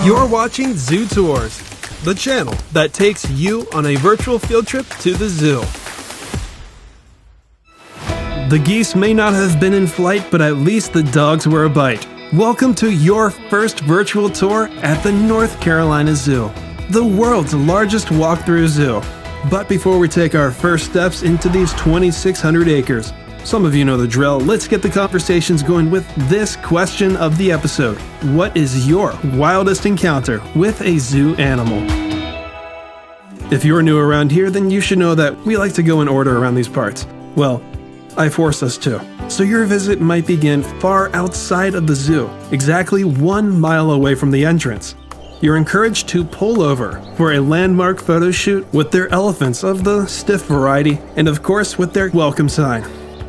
You're watching Zoo Tours, the channel that takes you on a virtual field trip to the zoo. The geese may not have been in flight, but at least the dogs were a bite. Welcome to your first virtual tour at the North Carolina Zoo, the world's largest walkthrough zoo. But before we take our first steps into these 2,600 acres, some of you know the drill. Let's get the conversations going with this question of the episode. What is your wildest encounter with a zoo animal? If you're new around here, then you should know that we like to go in order around these parts. Well, I force us to. So your visit might begin far outside of the zoo, exactly 1 mile away from the entrance. You're encouraged to pull over for a landmark photo shoot with their elephants of the stiff variety, and of course with their welcome sign.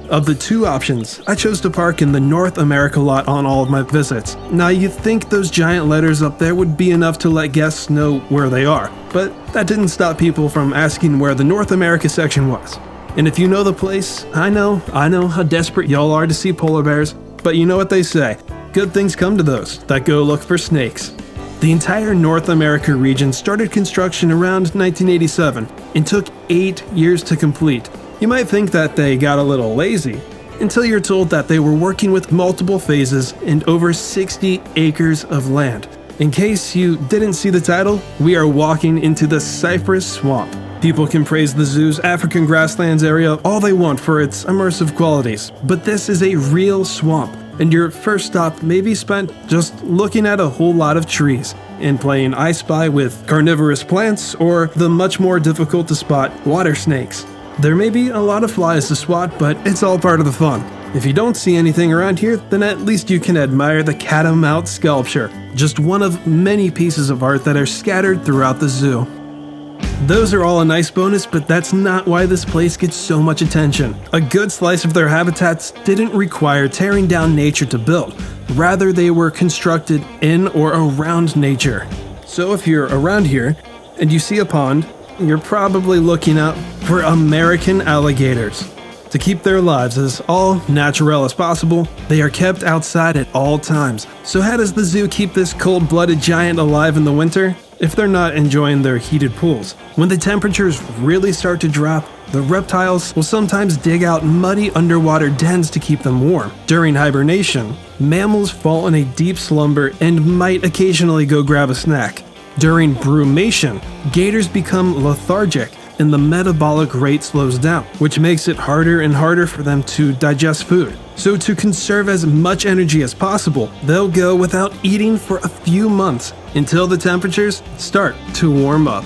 Of the two options, I chose to park in the North America lot on all of my visits. Now you'd think those giant letters up there would be enough to let guests know where they are, but that didn't stop people from asking where the North America section was. And if you know the place, I know how desperate y'all are to see polar bears, but you know what they say, good things come to those that go look for snakes. The entire North America region started construction around 1987 and took 8 years to complete. You might think that they got a little lazy, until you're told that they were working with multiple phases and over 60 acres of land. In case you didn't see the title, we are walking into the Cypress Swamp. People can praise the zoo's African grasslands area all they want for its immersive qualities, but this is a real swamp, and your first stop may be spent just looking at a whole lot of trees and playing I Spy with carnivorous plants or the much more difficult to spot water snakes. There may be a lot of flies to swat, but it's all part of the fun. If you don't see anything around here, then at least you can admire the catamount sculpture, just one of many pieces of art that are scattered throughout the zoo. Those are all a nice bonus, but that's not why this place gets so much attention. A good slice of their habitats didn't require tearing down nature to build. Rather, they were constructed in or around nature. So if you're around here and you see a pond, you're probably looking out for American alligators. To keep their lives as all natural as possible, they are kept outside at all times. So how does the zoo keep this cold-blooded giant alive in the winter if they're not enjoying their heated pools? When the temperatures really start to drop, the reptiles will sometimes dig out muddy underwater dens to keep them warm. During hibernation, mammals fall in a deep slumber and might occasionally go grab a snack. During brumation, gators become lethargic and the metabolic rate slows down, which makes it harder and harder for them to digest food. So to conserve as much energy as possible, they'll go without eating for a few months until the temperatures start to warm up.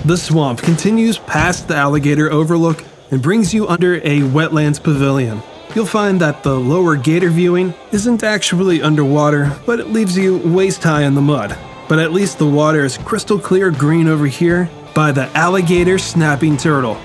The swamp continues past the alligator overlook and brings you under a wetlands pavilion. You'll find that the lower gator viewing isn't actually underwater, but it leaves you waist high in the mud. But at least the water is crystal clear green over here by the alligator snapping turtle.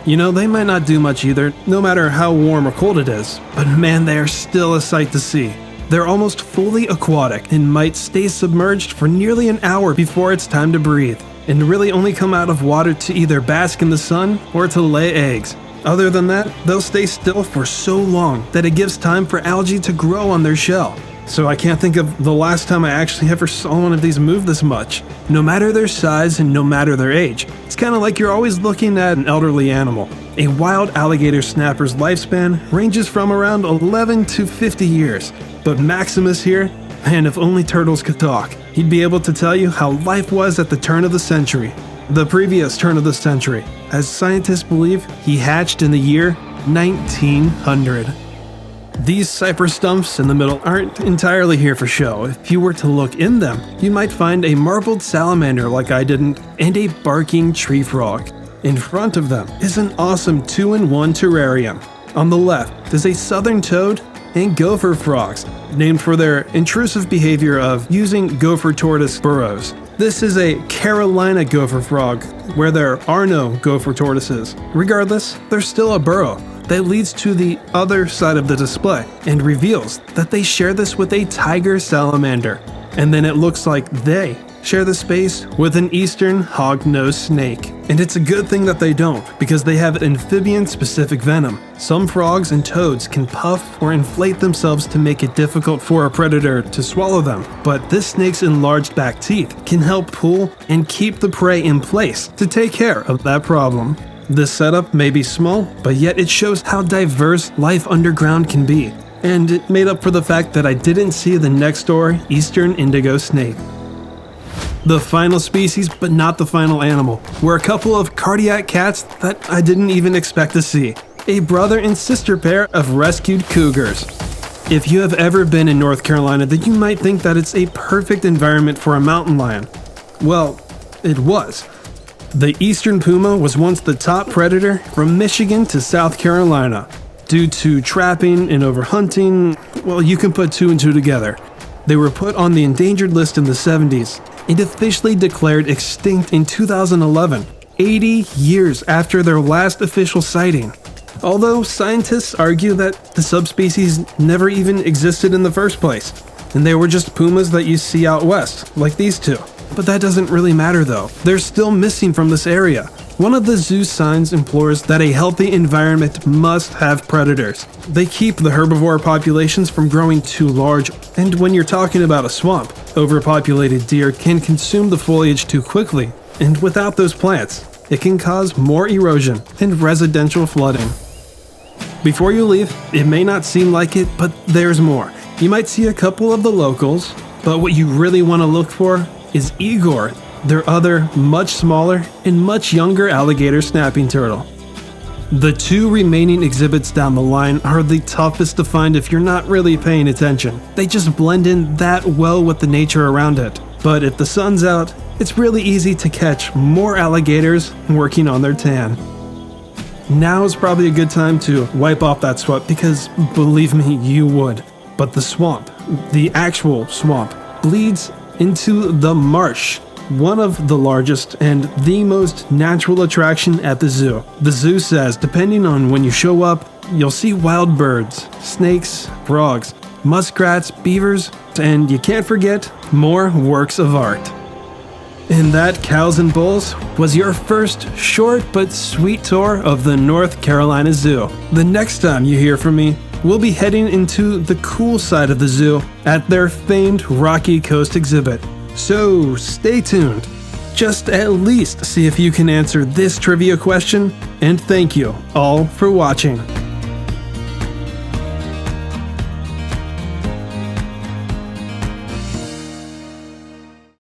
You know, they might not do much either, no matter how warm or cold it is, but man, they are still a sight to see. They're almost fully aquatic and might stay submerged for nearly an hour before it's time to breathe, and really only come out of water to either bask in the sun or to lay eggs. Other than that, they'll stay still for so long that it gives time for algae to grow on their shell. So I can't think of the last time I actually ever saw one of these move this much. No matter their size and no matter their age, it's kind of like you're always looking at an elderly animal. A wild alligator snapper's lifespan ranges from around 11 to 50 years. But Maximus here, man, if only turtles could talk, he'd be able to tell you how life was at the turn of the century. The previous turn of the century, as scientists believe he hatched in the year 1900. These cypress stumps in the middle aren't entirely here for show. If you were to look in them, you might find a marbled salamander like I didn't, and a barking tree frog. In front of them is an awesome 2-in-1 terrarium. On the left is a southern toad and gopher frogs, named for their intrusive behavior of using gopher tortoise burrows. This is a Carolina gopher frog, where there are no gopher tortoises. Regardless, there's still a burrow that leads to the other side of the display and reveals that they share this with a tiger salamander. And then it looks like they share the space with an eastern hognose snake. And it's a good thing that they don't, because they have amphibian-specific venom. Some frogs and toads can puff or inflate themselves to make it difficult for a predator to swallow them, but this snake's enlarged back teeth can help pull and keep the prey in place to take care of that problem. This setup may be small, but yet it shows how diverse life underground can be, and it made up for the fact that I didn't see the next door eastern indigo snake. The final species, but not the final animal, were a couple of cardiac cats that I didn't even expect to see. A brother and sister pair of rescued cougars. If you have ever been in North Carolina, then you might think that it's a perfect environment for a mountain lion. Well, it was. The eastern puma was once the top predator from Michigan to South Carolina. Due to trapping and overhunting, well, you can put two and two together. They were put on the endangered list in the 70s and officially declared extinct in 2011, 80 years after their last official sighting. Although scientists argue that the subspecies never even existed in the first place, and they were just pumas that you see out west, like these two. But that doesn't really matter though. They're still missing from this area. One of the zoo's signs implores that a healthy environment must have predators. They keep the herbivore populations from growing too large, and when you're talking about a swamp, overpopulated deer can consume the foliage too quickly, and without those plants, it can cause more erosion and residential flooding. Before you leave, it may not seem like it, but there's more. You might see a couple of the locals, but what you really want to look for is Igor, their other, much smaller and much younger alligator snapping turtle. The two remaining exhibits down the line are the toughest to find if you're not really paying attention. They just blend in that well with the nature around it. But if the sun's out, it's really easy to catch more alligators working on their tan. Now is probably a good time to wipe off that sweat because, believe me, you would. But the swamp, the actual swamp, bleeds into the marsh, one of the largest and the most natural attraction at the zoo. The zoo says depending on when you show up, you'll see wild birds, snakes, frogs, muskrats, beavers, and you can't forget more works of art. And that, cows and bulls, was your first short but sweet tour of the North Carolina Zoo. The next time you hear from me, we'll be heading into the cool side of the zoo at their famed Rocky Coast exhibit. So stay tuned. Just at least see if you can answer this trivia question, and thank you all for watching.